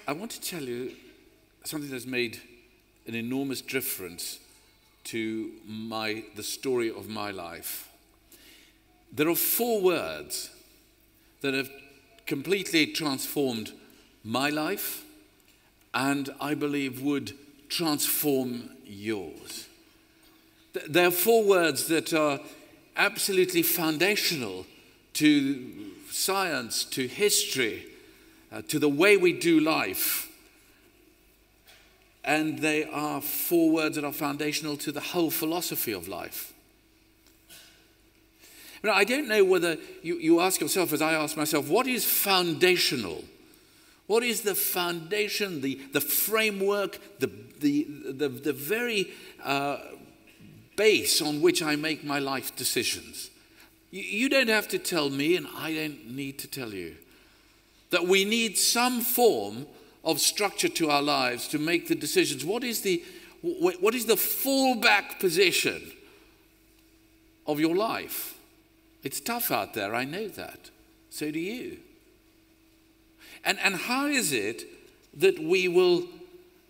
I want to tell you something that's made an enormous difference to the story of my life. There are 4 words that have completely transformed my life and I believe would transform yours. There are 4 words that are absolutely foundational to science, to history, to the way we do life. And they are 4 words that are foundational to the whole philosophy of life. Now, I don't know whether you ask yourself, as I ask myself, what is foundational? What is the foundation, the framework, the very base on which I make my life decisions? You don't have to tell me, and I don't need to tell you, that we need some form of structure to our lives to make the decisions. What is the fallback position of your life? It's tough out there, I know that. So do you. And how is it that we will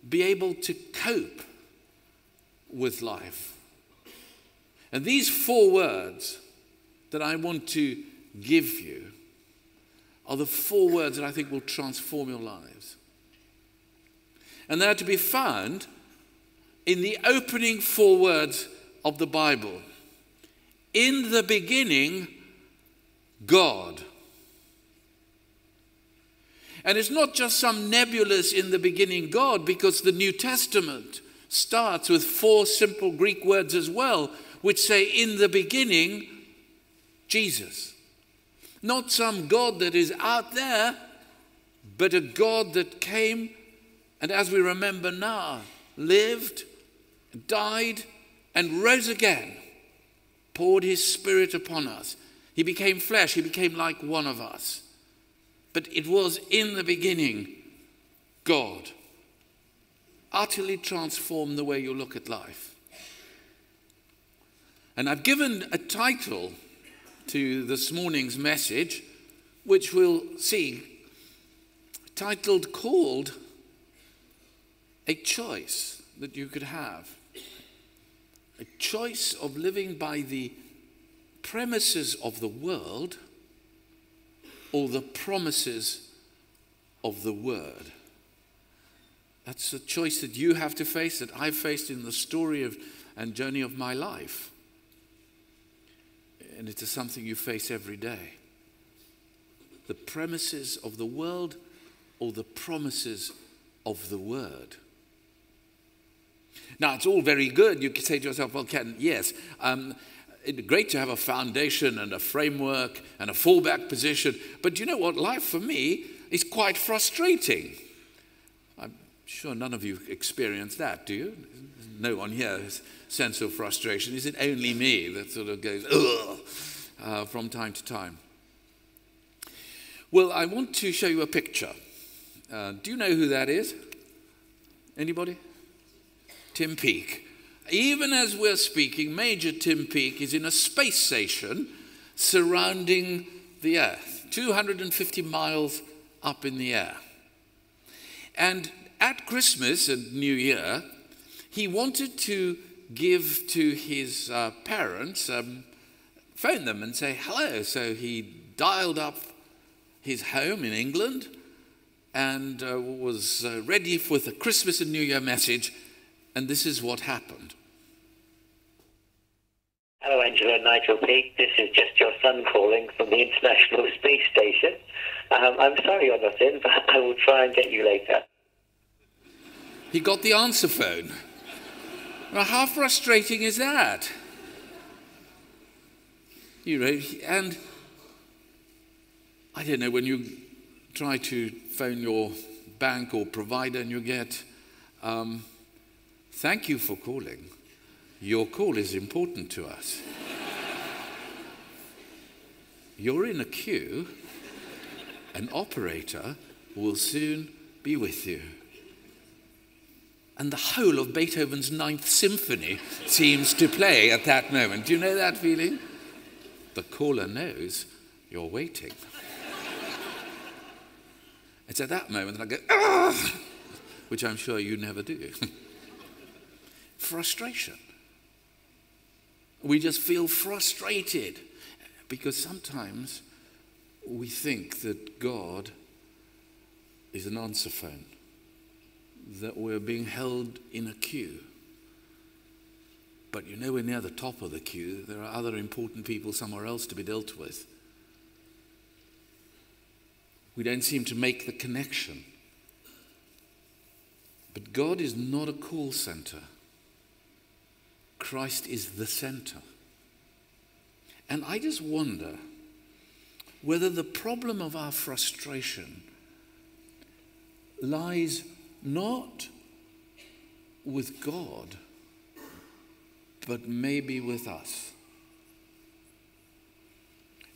be able to cope with life? And these 4 words that I want to give you are the 4 words that I think will transform your lives. And they're to be found in the opening 4 words of the Bible. In the beginning, God. And it's not just some nebulous in the beginning God, because the New Testament starts with 4 simple Greek words as well, which say in the beginning, Jesus. Not some God that is out there, but a God that came and, as we remember now, lived, died, and rose again, poured his Spirit upon us. He became flesh, he became like one of us. But it was in the beginning, God. Utterly transformed the way you look at life. And I've given a title to this morning's message, which we'll see, called A Choice That You Could Have. A choice of living by the premises of the world or the promises of the Word. That's a choice that you have to face, that I've faced in the story and journey of my life. And it is something you face every day. The premises of the world or the promises of the Word. Now, it's all very good. You can say to yourself, well, Ken, yes, it's great to have a foundation and a framework and a fallback position. But you know what? Life for me is quite frustrating. I'm sure none of you experience that, do you? No one here has a sense of frustration. Is it only me that sort of goes, ugh, from time to time? Well, I want to show you a picture. Do you know who that is? Anybody? Tim Peake. Even as we're speaking, Major Tim Peake is in a space station surrounding the Earth, 250 miles up in the air. And at Christmas and New Year, he wanted to give to his parents, phone them and say hello. So he dialed up his home in England and was ready with a Christmas and New Year message. And this is what happened. Hello, Angela and Nigel Peake. This is just your son calling from the International Space Station. I'm sorry you're not in, but I will try and get you later. He got the answer phone. Well, how frustrating is that? You know, and I don't know, when you try to phone your bank or provider and you get, thank you for calling. Your call is important to us. You're in a queue. An operator will soon be with you. And the whole of Beethoven's Ninth Symphony seems to play at that moment. Do you know that feeling? The caller knows you're waiting. It's at that moment that I go, "Ah!" which I'm sure you never do. Frustration. We just feel frustrated because sometimes we think that God is an answer phone, that we're being held in a queue. But you're nowhere near the top of the queue. There are other important people somewhere else to be dealt with. We don't seem to make the connection. But God is not a call center. Christ is the center. And I just wonder whether the problem of our frustration lies not with God, but maybe with us.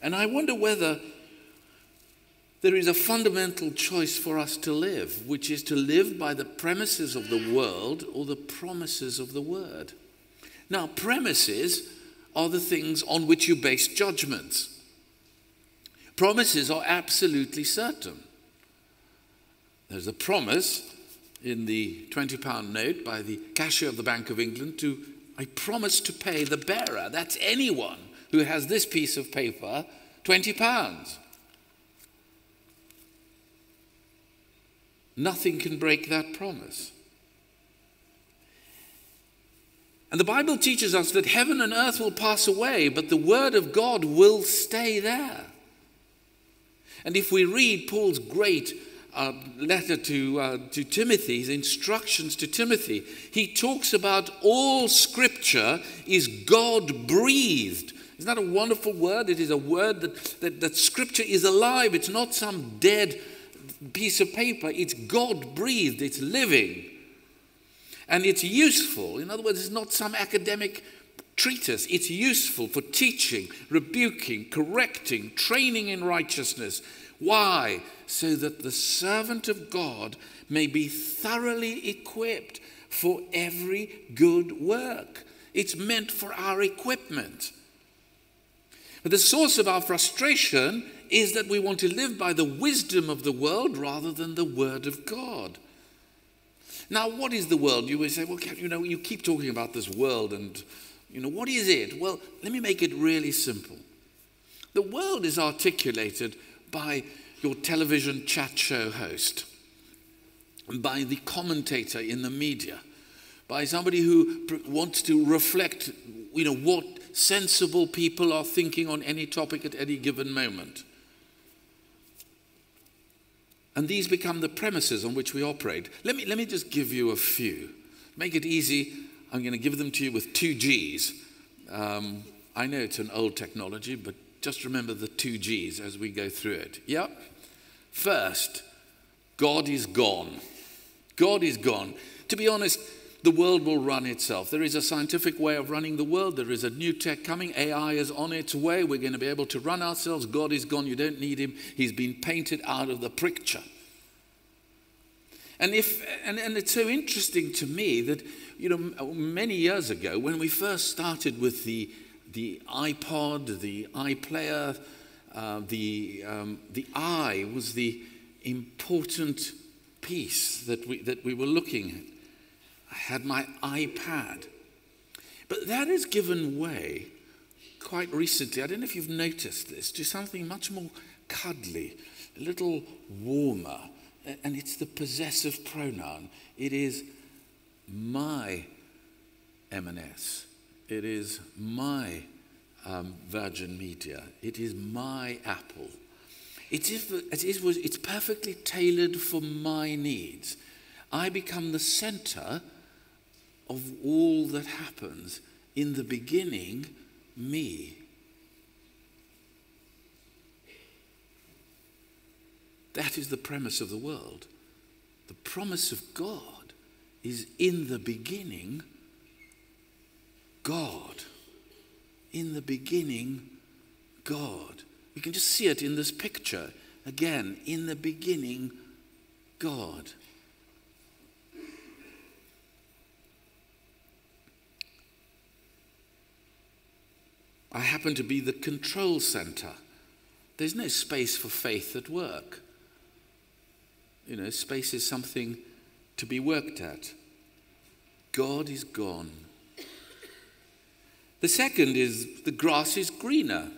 And I wonder whether there is a fundamental choice for us to live, which is to live by the premises of the world or the promises of the Word. Now, premises are the things on which you base judgments. Promises are absolutely certain. There's a promise in the £20 note by the cashier of the Bank of England I promise to pay the bearer. That's anyone who has this piece of paper, £20. Nothing can break that promise. And the Bible teaches us that heaven and earth will pass away, but the word of God will stay there. And if we read Paul's great letter to Timothy, his instructions to Timothy, he talks about all scripture is God-breathed. Isn't that a wonderful word? It is a word that scripture is alive. It's not some dead piece of paper. It's God-breathed. It's living. And it's useful. In other words, it's not some academic treatise. It's useful for teaching, rebuking, correcting, training in righteousness. Why? So that the servant of God may be thoroughly equipped for every good work. It's meant for our equipment. But the source of our frustration is that we want to live by the wisdom of the world rather than the word of God. Now, what is the world? You will say, well, you keep talking about this world and, what is it? Well, let me make it really simple. The world is articulated by your television chat show host, by the commentator in the media, by somebody who wants to reflect, what sensible people are thinking on any topic at any given moment. And these become the premises on which we operate. Let me just give you a few. Make it easy. I'm going to give them to you with 2 G's. I know it's an old technology, but just remember the 2 G's as we go through it. Yep. First, God is gone. God is gone. To be honest, the world will run itself. There is a scientific way of running the world. There is a new tech coming. AI is on its way. We're going to be able to run ourselves. God is gone. You don't need him. He's been painted out of the picture. And it's so interesting to me that, many years ago when we first started with the iPod, the iPlayer, the eye was the important piece that we were looking at. I had my iPad. But that has given way quite recently, I don't know if you've noticed this, to something much more cuddly, a little warmer, and it's the possessive pronoun. It is my M&S. It is my Virgin Media. It is my Apple. It's perfectly tailored for my needs. I become the center of all that happens. In the beginning, me. That is the premise of the world. The promise of God is in the beginning, God. In the beginning, God. We can just see it in this picture. Again, in the beginning, God. I happen to be the control center. There's no space for faith at work. Space is something to be worked at. God is gone. The second is the grass is greener.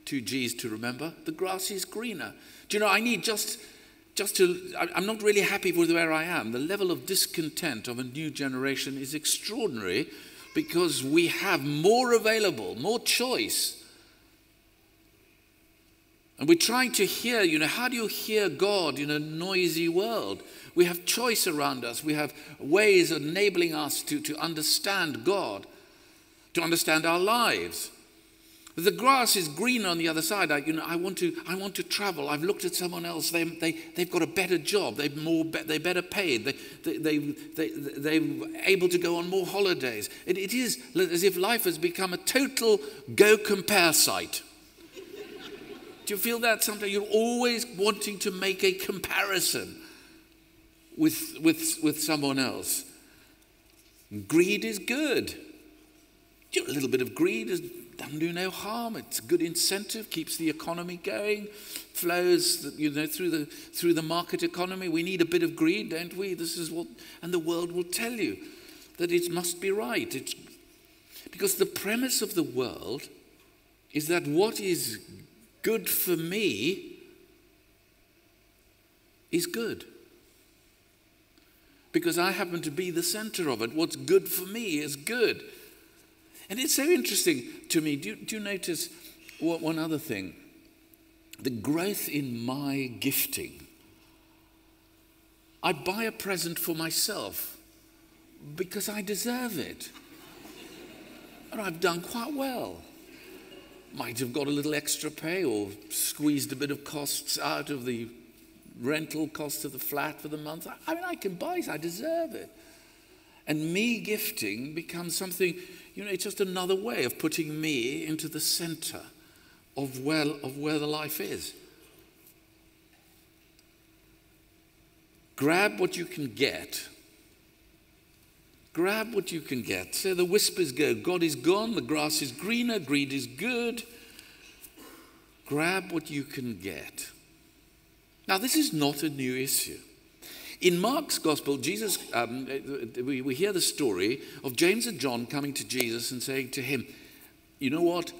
2 G's to remember. The grass is greener. Do you know, I need I'm not really happy with where I am. The level of discontent of a new generation is extraordinary because we have more available, more choice. And we're trying to hear, how do you hear God in a noisy world? We have choice around us. We have ways of enabling us to understand God, to understand our lives. The grass is green on the other side. I want to travel. I've looked at someone else. They've got a better job. They're better paid. They're able to go on more holidays. It is as if life has become a total go compare site. Do you feel that sometimes you're always wanting to make a comparison with someone else? Greed is good. A little bit of greed doesn't do no harm. It's a good incentive, keeps the economy going, flows through the market economy. We need a bit of greed, don't we? This is what, and the world will tell you that it must be right. It's because the premise of the world is that what is good for me is good. Because I happen to be the center of it. What's good for me is good. And it's so interesting to me. Do you notice one other thing? The growth in my gifting. I buy a present for myself because I deserve it. And I've done quite well. Might have got a little extra pay or squeezed a bit of costs out of the rental cost of the flat for the month. I can buy it. I deserve it. And me gifting becomes something, it's just another way of putting me into the center of where the life is. Grab what you can get. Grab what you can get. So the whispers go, God is gone, the grass is greener, greed is good. Grab what you can get. Now, this is not a new issue. In Mark's gospel, Jesus, we hear the story of James and John coming to Jesus and saying to him, you know what,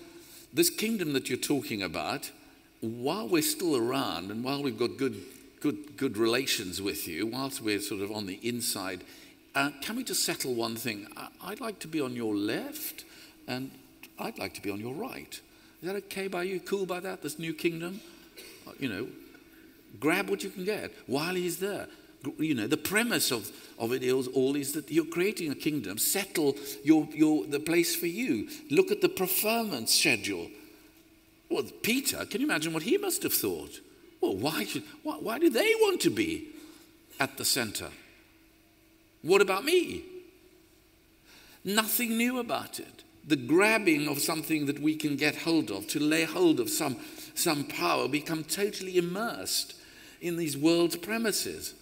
this kingdom that you're talking about, while we're still around and while we've got good relations with you, whilst we're sort of on the inside, can we just settle one thing? I'd like to be on your left and I'd like to be on your right. Is that okay by you? Cool by that, this new kingdom? Grab what you can get while he's there. The premise of it is that you're creating a kingdom. Settle the place for you. Look at the preferment schedule. Well, Peter, can you imagine what he must have thought? Well, why do they want to be at the center? What about me? Nothing new about it. The grabbing of something that we can get hold of, to lay hold of some power, become totally immersed in these world's premises.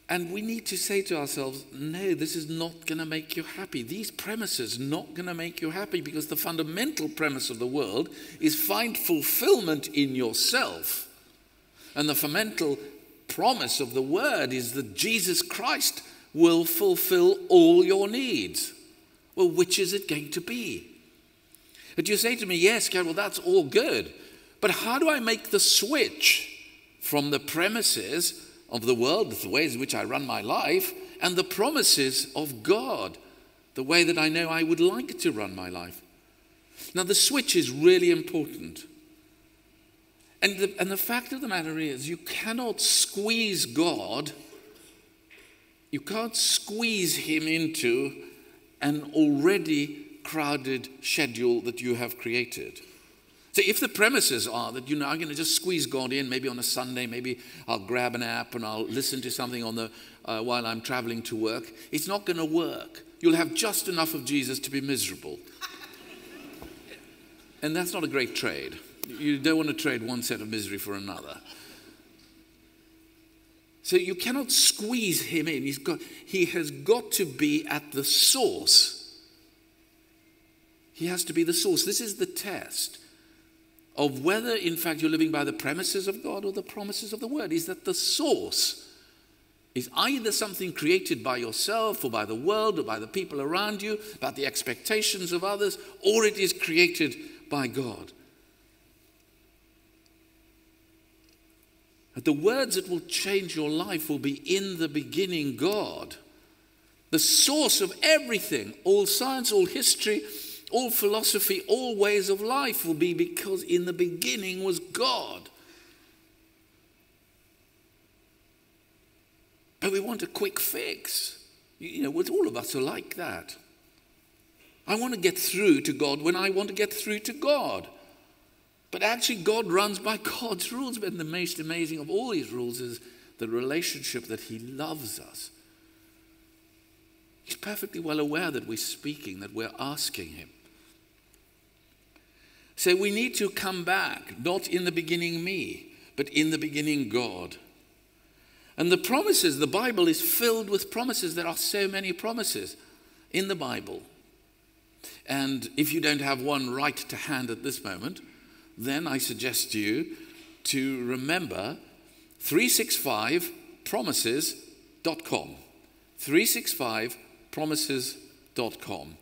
And we need to say to ourselves, no, this is not going to make you happy. These premises are not going to make you happy, because the fundamental premise of the world is find fulfillment in yourself. And the fundamental promise of the word is that Jesus Christ will fulfill all your needs. Well, which is it going to be? But you say to me, yes, Carol, that's all good. But how do I make the switch from the premises of the world, the ways in which I run my life, and the promises of God, the way that I know I would like to run my life? Now, the switch is really important. And the fact of the matter is, you cannot squeeze God, you can't squeeze him into an already crowded schedule that you have created. So if the premises are that, I'm going to just squeeze God in, maybe on a Sunday, maybe I'll grab an app and I'll listen to something while I'm traveling to work, it's not going to work. You'll have just enough of Jesus to be miserable. And that's not a great trade. You don't want to trade one set of misery for another. So you cannot squeeze him in. He has got to be at the source. He has to be the source. This is the test. of whether in fact you're living by the premises of God or the promises of the word is that the source is either something created by yourself or by the world or by the people around you, about the expectations of others, or it is created by God. But the words that will change your life will be in the beginning God. The source of everything, all science, all history, all philosophy, all ways of life will be because in the beginning was God. But we want a quick fix. You know, all of us are like that. I want to get through to God when I want to get through to God. But actually God runs by God's rules. But the most amazing of all his rules is the relationship that he loves us. He's perfectly well aware that we're speaking, that we're asking him. So we need to come back, not in the beginning me, but in the beginning God. And the promises, the Bible is filled with promises. There are so many promises in the Bible. And if you don't have one right to hand at this moment, then I suggest you to remember 365promises.com. 365promises.com.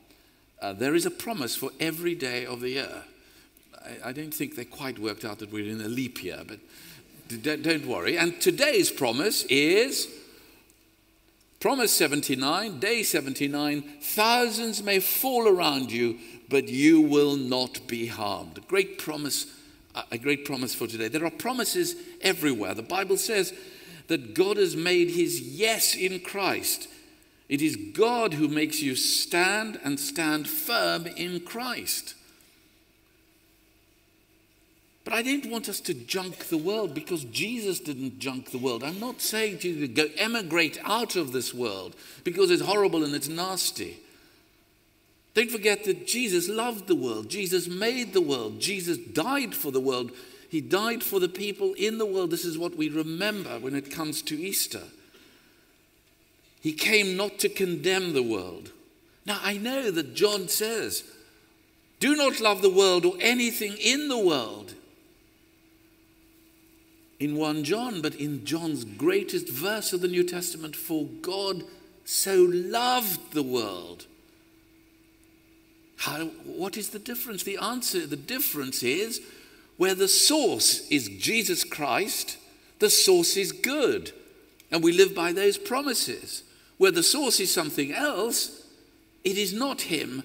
There is a promise for every day of the year. I don't think they quite worked out that we're in a leap year, but don't worry. And today's promise is Promise 79, day 79, thousands may fall around you, but you will not be harmed. A great promise for today. There are promises everywhere. The Bible says that God has made his yes in Christ. It is God who makes you stand and stand firm in Christ. But I don't want us to junk the world because Jesus didn't junk the world. I'm not saying to you to go emigrate out of this world because it's horrible and it's nasty. Don't forget that Jesus loved the world. Jesus made the world. Jesus died for the world. He died for the people in the world. This is what we remember when it comes to Easter. He came not to condemn the world. Now I know that John says, do not love the world or anything in the world. In 1 John, but in John's greatest verse of the New Testament, for God so loved the world. What is the difference? The difference is where the source is Jesus Christ, the source is good. And we live by those promises. Where the source is something else, it is not him.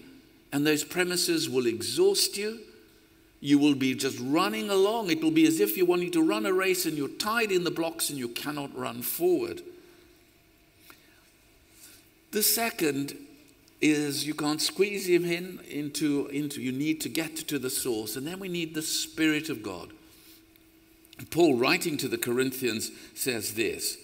And those premises will exhaust you. You will be just running along. It will be as if you're wanting to run a race and you're tied in the blocks and you cannot run forward. The second is you can't squeeze him into you need to get to the source. And then we need the Spirit of God. Paul, writing to the Corinthians, says this.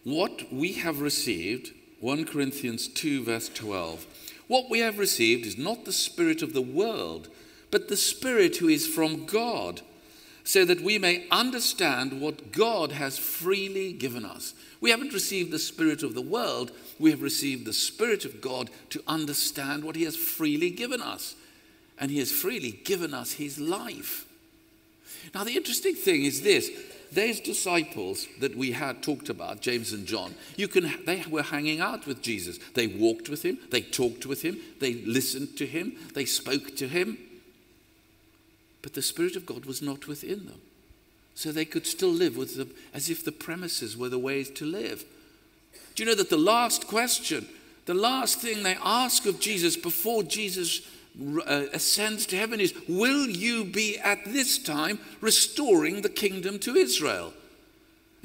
What we have received, 1 Corinthians 2 verse 12. What we have received is not the spirit of the world, but the Spirit who is from God, so that we may understand what God has freely given us. We haven't received the spirit of the world, we have received the Spirit of God to understand what he has freely given us. And he has freely given us his life. Now the interesting thing is this, those disciples that we had talked about, James and John, they were hanging out with Jesus. They walked with him, they talked with him, they listened to him, they spoke to him. But the Spirit of God was not within them. So they could still live with them as if the premises were the ways to live. Do you know that the last question, the last thing they ask of Jesus before Jesus ascends to heaven is, will you be at this time restoring the kingdom to Israel?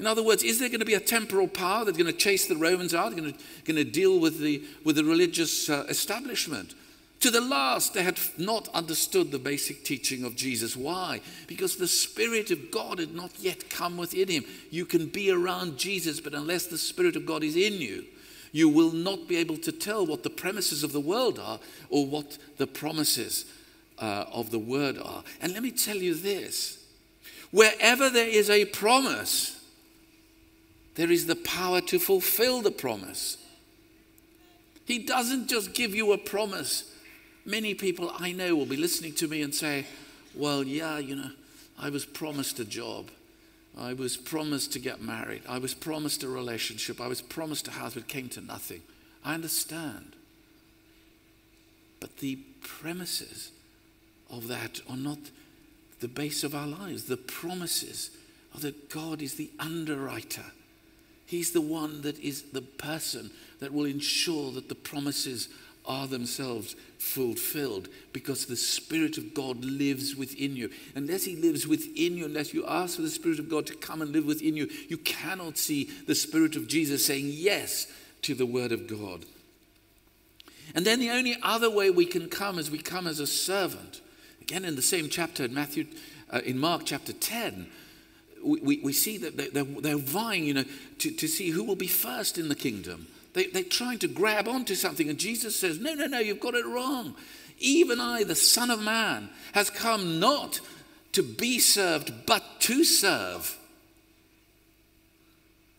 In other words, is there going to be a temporal power that's going to chase the Romans out, going to deal with the religious establishment? To the last, they had not understood the basic teaching of Jesus. Why? Because the Spirit of God had not yet come within him. You can be around Jesus, but unless the Spirit of God is in you, you will not be able to tell what the premises of the world are or what the promises of the word are. And let me tell you this. Wherever there is a promise, there is the power to fulfill the promise. He doesn't just give you a promise. Many people I know will be listening to me and say, well, yeah, I was promised a job. I was promised to get married. I was promised a relationship. I was promised a house, but it came to nothing. I understand. But the premises of that are not the base of our lives. The promises are that God is the underwriter. He's the one that is the person that will ensure that the promises are themselves fulfilled, because the Spirit of God lives within you. Unless he lives within you, unless you ask for the Spirit of God to come and live within you, you cannot see the Spirit of Jesus saying yes to the Word of God. And then the only other way we can come is we come as a servant. Again, in the same chapter in Mark chapter 10, we see that they're vying, to see who will be first in the kingdom. They're trying to grab onto something, and Jesus says, no, you've got it wrong. Even I, the Son of Man, has come not to be served, but to serve,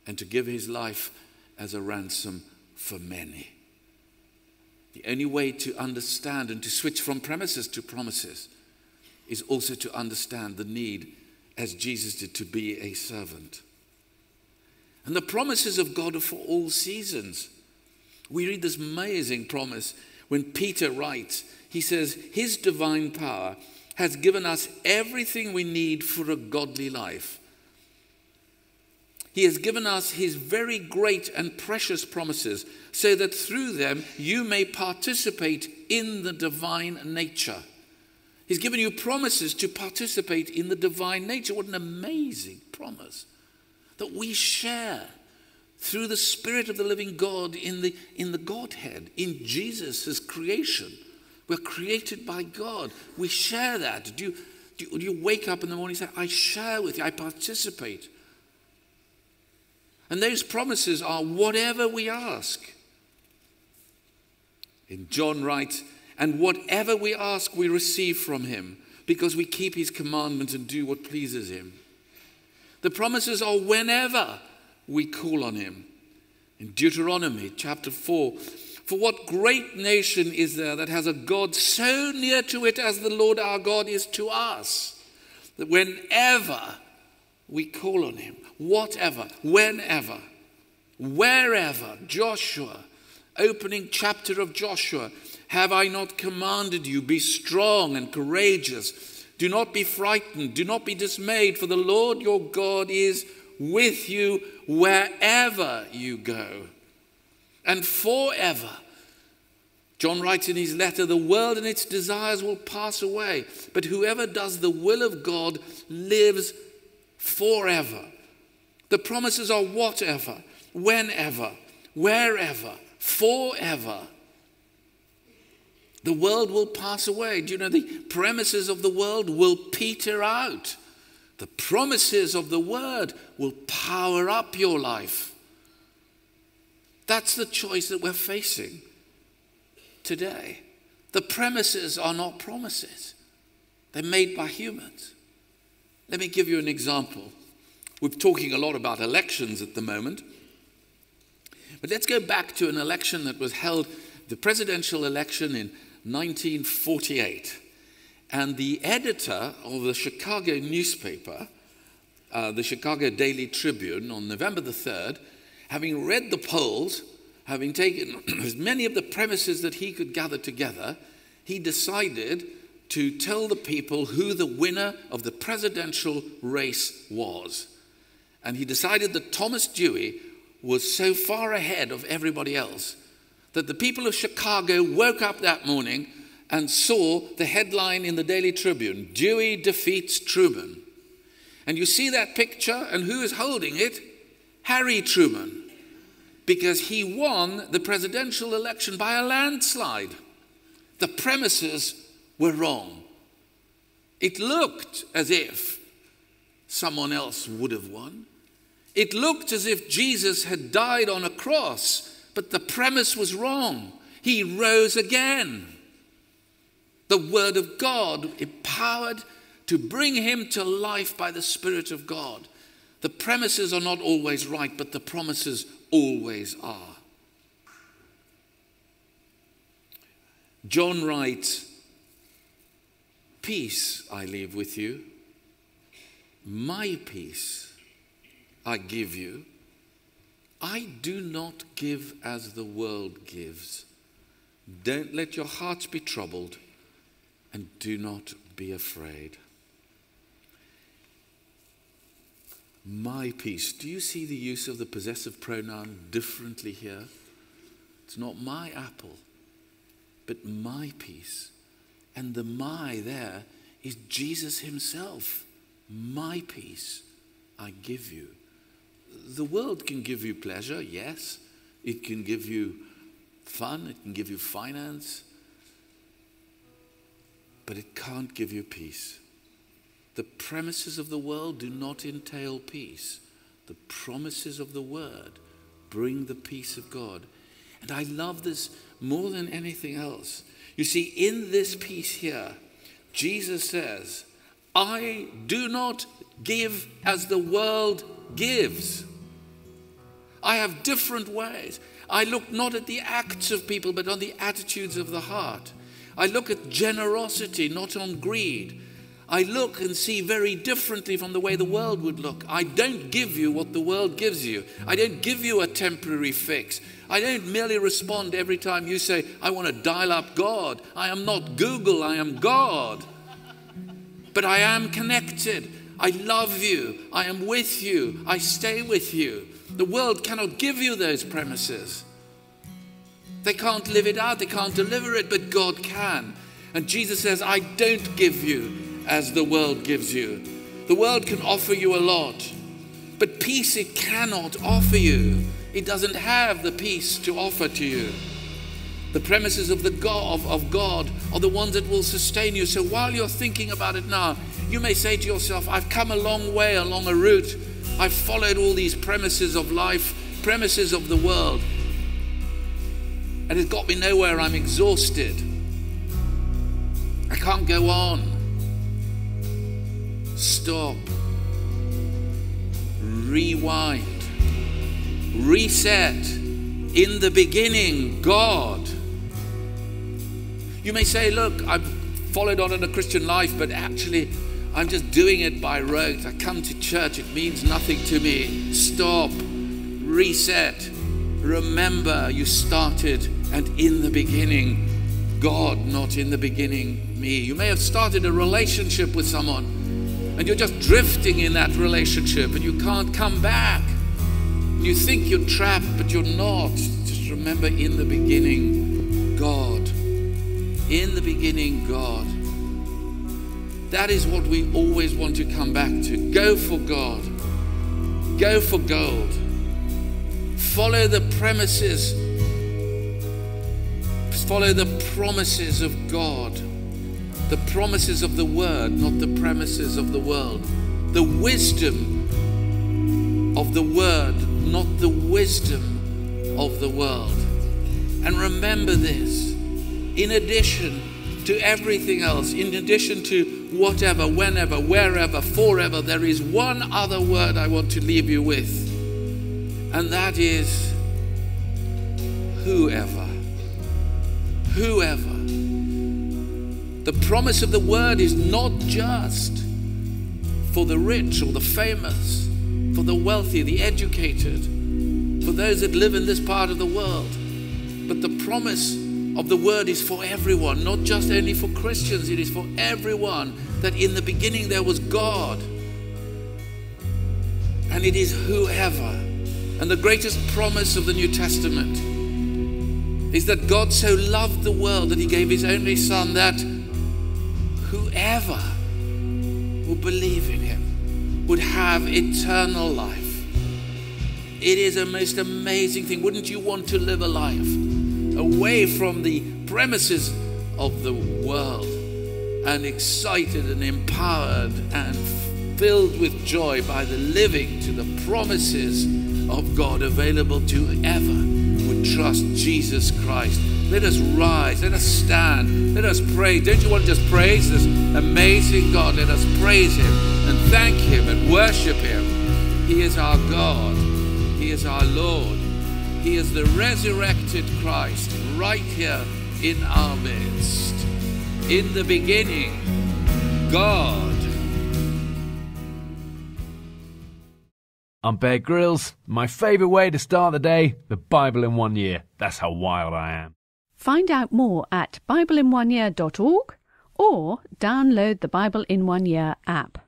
and to give his life as a ransom for many. The only way to understand and to switch from premises to promises is also to understand the need, as Jesus did, to be a servant. And the promises of God are for all seasons. We read this amazing promise when Peter writes. He says, his divine power has given us everything we need for a godly life. He has given us his very great and precious promises, so that through them you may participate in the divine nature. He's given you promises to participate in the divine nature. What an amazing promise. That we share through the Spirit of the living God in the Godhead, in Jesus' creation. We're created by God. We share that. Do you wake up in the morning and say, I share with you, I participate? And those promises are whatever we ask. And John writes, and whatever we ask we receive from him, because we keep his commandments and do what pleases him. The promises are whenever we call on him. In Deuteronomy chapter 4, for what great nation is there that has a God so near to it as the Lord our God is to us, that whenever we call on him, whatever, whenever, wherever, Joshua, opening chapter of Joshua, have I not commanded you, be strong and courageous. Do not be frightened. Do not be dismayed, for the Lord your God is with you wherever you go. And forever. John writes in his letter, the world and its desires will pass away, but whoever does the will of God lives forever. The promises are whatever, whenever, wherever, forever. The world will pass away. Do you know the premises of the world will peter out? The promises of the word will power up your life. That's the choice that we're facing today. The premises are not promises. They're made by humans. Let me give you an example. We're talking a lot about elections at the moment. But let's go back to an election that was held, the presidential election in 1948, and the editor of the Chicago newspaper, the Chicago Daily Tribune, on November the 3rd, having read the polls, having taken as many of the premises that he could gather together, he decided to tell the people who the winner of the presidential race was. And he decided that Thomas Dewey was so far ahead of everybody else that the people of Chicago woke up that morning and saw the headline in the Daily Tribune, Dewey defeats Truman. And you see that picture, and who is holding it? Harry Truman. Because he won the presidential election by a landslide. The premises were wrong. It looked as if someone else would have won. It looked as if Jesus had died on a cross. But the premise was wrong. He rose again. The word of God empowered to bring him to life by the Spirit of God. The premises are not always right, but the promises always are. John writes Peace I leave with you. My peace I give you. I do not give as the world gives. Don't let your hearts be troubled, and do not be afraid. My peace. Do you see the use of the possessive pronoun differently here? It's not my apple, but my peace. And the my there is Jesus himself. My peace I give you. The world can give you pleasure, yes. It can give you fun, it can give you finance, but it can't give you peace. The premises of the world do not entail peace. The promises of the word bring the peace of God. And I love this more than anything else. You see, in this peace here, Jesus says, I do not give as the world gives. I have different ways. I look not at the acts of people, but on the attitudes of the heart. I look at generosity, not on greed. I look and see very differently from the way the world would look. I don't give you what the world gives you. I don't give you a temporary fix. I don't merely respond every time you say, I want to dial up God. I am not Google, I am God. But I am connected. I love you. I am with you. I stay with you. The world cannot give you those premises. They can't live it out. They can't deliver it, but God can. And Jesus says, I don't give you as the world gives you. The world can offer you a lot, but peace it cannot offer you. It doesn't have the peace to offer to you. The premises of God are the ones that will sustain you. So while you're thinking about it now, you may say to yourself, I've come a long way along a route. I've followed all these premises of life, premises of the world, and it's got me nowhere. I'm exhausted. I can't go on. Stop. Rewind. Reset. In the beginning, God. You may say, look, I've followed on in a Christian life, but actually I'm just doing it by rote. I come to church, it means nothing to me. Stop. Reset. Remember you started, and in the beginning, God, not in the beginning, me. You may have started a relationship with someone, and you're just drifting in that relationship, and you can't come back. You think you're trapped, but you're not. Just remember, in the beginning, God. In the beginning, God. That is what we always want to come back to. Go for God. Go for gold. Follow the premises. Follow the promises of God. The promises of the word, not the premises of the world. The wisdom of the word, not the wisdom of the world. And remember this, in addition to everything else, in addition to whatever, whenever, wherever, forever, there is one other word I want to leave you with, and that is whoever. Whoever. The promise of the word is not just for the rich or the famous, for the wealthy, the educated, for those that live in this part of the world. But the promise of the word is for everyone, not just only for Christians. It is for everyone, that in the beginning there was God. And it is whoever. And the greatest promise of the New Testament is that God so loved the world that he gave his only son, that whoever will believe in him would have eternal life. It is a most amazing thing. Wouldn't you want to live a life away from the premises of the world, and excited and empowered and filled with joy by the living to the promises of God available to whoever would trust Jesus Christ? Let us rise, let us stand, let us pray. Don't you want to just praise this amazing God? Let us praise him and thank him and worship him. He is our God. He is our Lord. He is the resurrected Christ right here in our midst. In the beginning, God. I'm Bear Grylls. My favourite way to start the day, the Bible in 1 year. That's how wild I am. Find out more at BibleIn1year.org or download the Bible in 1 Year app.